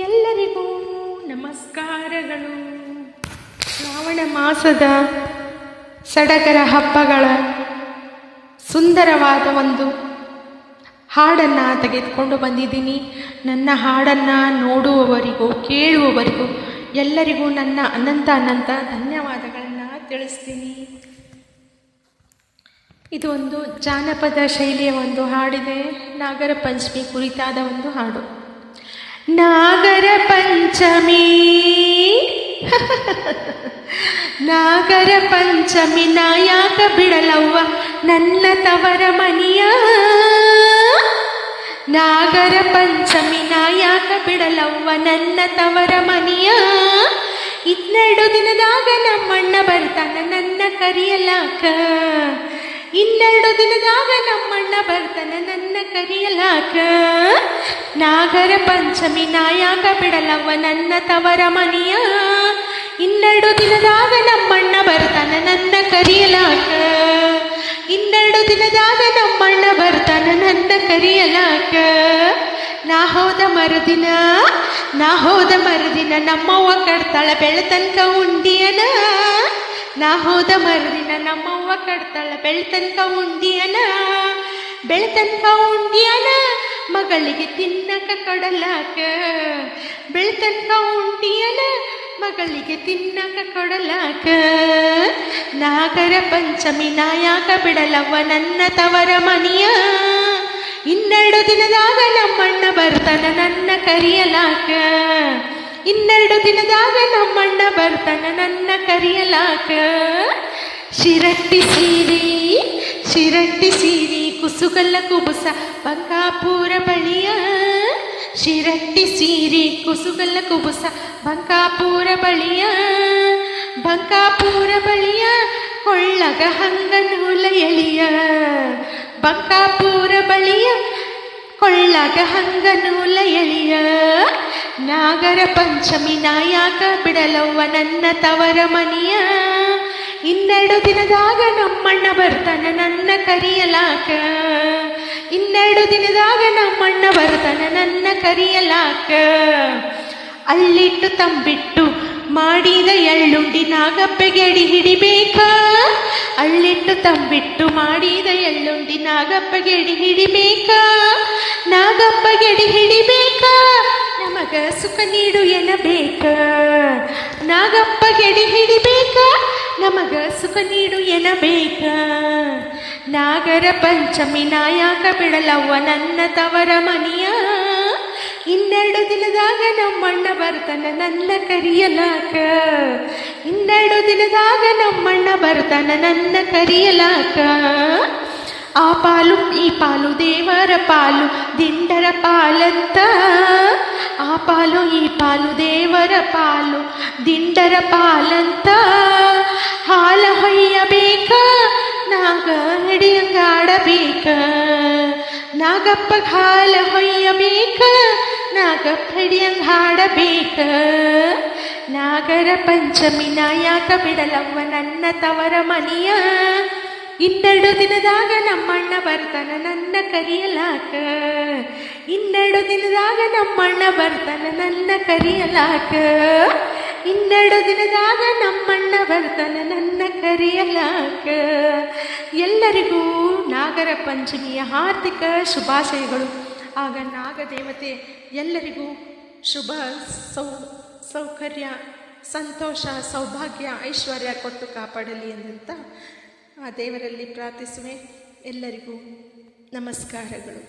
ಎಲ್ಲರಿಗೂ ನಮಸ್ಕಾರಗಳು. ಶ್ರಾವಣ ಮಾಸದ ಸಡಗರ ಹಬ್ಬಗಳ ಸುಂದರವಾದ ಒಂದು ಹಾಡನ್ನು ತೆಗೆದುಕೊಂಡು ಬಂದಿದ್ದೀನಿ. ನನ್ನ ಹಾಡನ್ನು ನೋಡುವವರಿಗೂ ಕೇಳುವವರಿಗೂ ಎಲ್ಲರಿಗೂ ನನ್ನ ಅನಂತ ಧನ್ಯವಾದಗಳನ್ನು ತಿಳಿಸ್ತೀನಿ. ಇದು ಒಂದು ಜಾನಪದ ಶೈಲಿಯ ಒಂದು ಹಾಡಿದೆ. ನಾಗರ ಪಂಚಮಿ ಕುರಿತಾದ ಒಂದು ಹಾಡು. ನಾಗರ ಪಂಚಮಿ ನಾಗರ ಪಂಚಮಿ ನಾಯಾಕ ಬಿಡಲವ್ವ ನನ್ನ ತವರ ಮನಿಯ. ನಾಗರ ಪಂಚಮಿ ನಾಯಾಕ ಬಿಡಲವ್ವ ನನ್ನ ತವರ ಮನಿಯ. 12 ದಿನದಾಗ ನಮ್ಮಣ್ಣ ಬರ್ತಾನ ನನ್ನ ಕರಿಯಲಾಕ. 12 ದಿನದಾಗ ನಮ್ಮಣ್ಣ ಬರ್ತಾನ ನನ್ನ ಕರಿಯಲಾಕ. ನಾಗರ ಪಂಚಮಿ ನಾಯಾಕ ಬಿಡಲವ್ವ ನನ್ನ ತವರ ಮನಿಯ. 12 ದಿನದಾಗ ನಮ್ಮಣ್ಣ ಬರ್ತಾನ ನನ್ನ ಕರಿಯಲಾಕ. 12 ದಿನದಾಗ ನಮ್ಮಣ್ಣ ಬರ್ತಾನ ನನ್ನ ಕರಿಯಲಾಕ. ನಾ ಹೋದ ಮರುದಿನ ನಮ್ಮವ್ವ ಕಡ್ತಾಳ ಬೆಳತನಕ ಉಂಡಿಯನ. ನಾ ಹೋದ ಮರುದಿನ ನಮ್ಮವ್ವ ಕಡ್ತಾಳ ಬೆಳತನಕ ಉಂಡಿಯನ. ಬೆಳತನಕ ಉಂಡಿಯನ ಮಗಳಿಗೆ ತಿನ್ನಕ ಕೊಡಲಾಕ. ಬೆಳತನಕ ಉಂಡಿಯನ ಮಗಳಿಗೆ ತಿನ್ನಕ ಕೊಡಲಾಕ. ನಾಗರ ಪಂಚಮಿ ನಾಯಾಕ ಬಿಡಲವ್ವ ನನ್ನ ತವರ ಮನಿಯ. 12 ದಿನದಾಗ ನಮ್ಮಣ್ಣ ಬರ್ತಾನ ನನ್ನ ಕರಿಯಲಾಕ. 12 ದಿನದಾಗ ನಮ್ಮಣ್ಣ ಬರ್ತಾನ ನನ್ನ ಕರಿಯಲಾಕ. ಶಿರಟ್ಟಿ ಸೀರಿ ಕುಸುಗಲ್ಲ ಕುಬುಸ ಬಂಕಾಪುರ ಬಳಿಯ. ಶಿರಟ್ಟಿ ಸೀರಿ ಕುಸುಗಲ್ಲ ಕುಬುಸ ಬಂಕಾಪುರ ಬಳಿಯ. ಬಂಕಾಪುರ ಬಳಿಯ ಕೊಳ್ಳಗ ಹಂಗ ನೂಲ ಎಳಿಯ. ಬಂಕಾಪುರ ಬಳಿಯ ಕೊಳ್ಳಗ ಹಂಗ ನೂಲ ಎಳಿಯ. ನಾಗರ ಪಂಚಮಿ ನಾಯಾಕ ಬಿಡಲವ್ವ ನನ್ನ ತವರ ಮನಿಯ. 12 ದಿನದಾಗ ನಮ್ಮಣ್ಣ ಬರ್ತಾನ ನನ್ನ ಕರಿಯಲಾಕ. 12 ದಿನದಾಗ ನಮ್ಮಣ್ಣ ಬರ್ತಾನ ನನ್ನ ಕರಿಯಲಾಕ. ಅಲ್ಲಿಟ್ಟು ತಂಬಿಟ್ಟು ಮಾಡಿದ ಎಳ್ಳುಂಡಿ ನಾಗಪ್ಪಗೆ ಅಡಿ ಹಿಡಿಬೇಕ. ಅಳ್ಳಿಟ್ಟು ತಂಬಿಟ್ಟು ಮಾಡಿದ ಎಳ್ಳುಂಡಿ ನಾಗಪ್ಪಗೆ ಅಡಿ ಹಿಡಿಬೇಕ. ನಾಗಪ್ಪಗೆ ಅಡಿ ಹಿಡಿಬೇಕ ನಮಗ ಸುಖ ನೀಡು ಎನ್ನಬೇಕ. ನಾಗಪ್ಪಗೆ ಅಡಿ ಹಿಡಿಬೇಕ ನಮಗ ಸುಖ ನೀಡು ಎನ್ನಬೇಕ. ನಾಗರ ಪಂಚಮಿ ನಾಯಾಕ ಬಿಡಲವ್ವ ನನ್ನ ತವರ ಮನಿಯ. 12 ದಿನದಾಗ ನಮ್ಮಣ್ಣ ಬರ್ತಾನ ನನ್ನ ಕರಿಯಲಾಕ. 12 ದಿನದಾಗ ನಮ್ಮಣ್ಣ ಬರ್ತಾನ ನನ್ನ ಕರಿಯಲಾಕ. ಆ ಪಾಲು ಈ ಪಾಲು ದೇವರ ಪಾಲು ದಿಂಡರ ಪಾಲಂತ. ಆ ಪಾಲು ಈ ಪಾಲು ದೇವರ ಪಾಲು ದಿಂಡರ ಪಾಲಂತ. ಹಾಲ ಹೊಯ್ಯಬೇಕ ನಾಗ ಹಿಡಿಯಂಗಾಡಬೇಕ. ನಾಗಪ್ಪಗ ಹಾಲ ಹೊಯ್ಯಬೇಕ ನಾಗಪ್ಪ ಹಿಡಿಯಂಗ ಹಾಡಬೇಕ. ನಾಗರ ಪಂಚಮಿ ನಾಯಾಕ ಬಿಡಲವ್ವ ನನ್ನ ತವರ ಮನಿಯ. 12 ದಿನದಾಗ ನಮ್ಮಣ್ಣ ಬರ್ತಾನ ನನ್ನ ಕರಿಯಲಾಕ. 12 ದಿನದಾಗ ನಮ್ಮಣ್ಣ ಬರ್ತಾನ ನನ್ನ ಕರಿಯಲಾಕ. 12 ದಿನದಾಗ ನಮ್ಮಣ್ಣ ಬರ್ತಾನ ನನ್ನ ಕರಿಯಲಾಕ. ಎಲ್ಲರಿಗೂ ನಾಗರ ಪಂಚಮಿಯ ಹಾರ್ದಿಕ ಶುಭಾಶಯಗಳು. ಆಗ ನಾಗದೇವತೆ ಎಲ್ಲರಿಗೂ ಶುಭ ಸೌಕರ್ಯ ಸಂತೋಷ ಸೌಭಾಗ್ಯ ಐಶ್ವರ್ಯ ಕೊಟ್ಟು ಕಾಪಾಡಲಿ ಎಂದಂತ ಆ ದೇವರಲ್ಲಿ ಪ್ರಾರ್ಥಿಸುವೆ. ಎಲ್ಲರಿಗೂ ನಮಸ್ಕಾರಗಳು.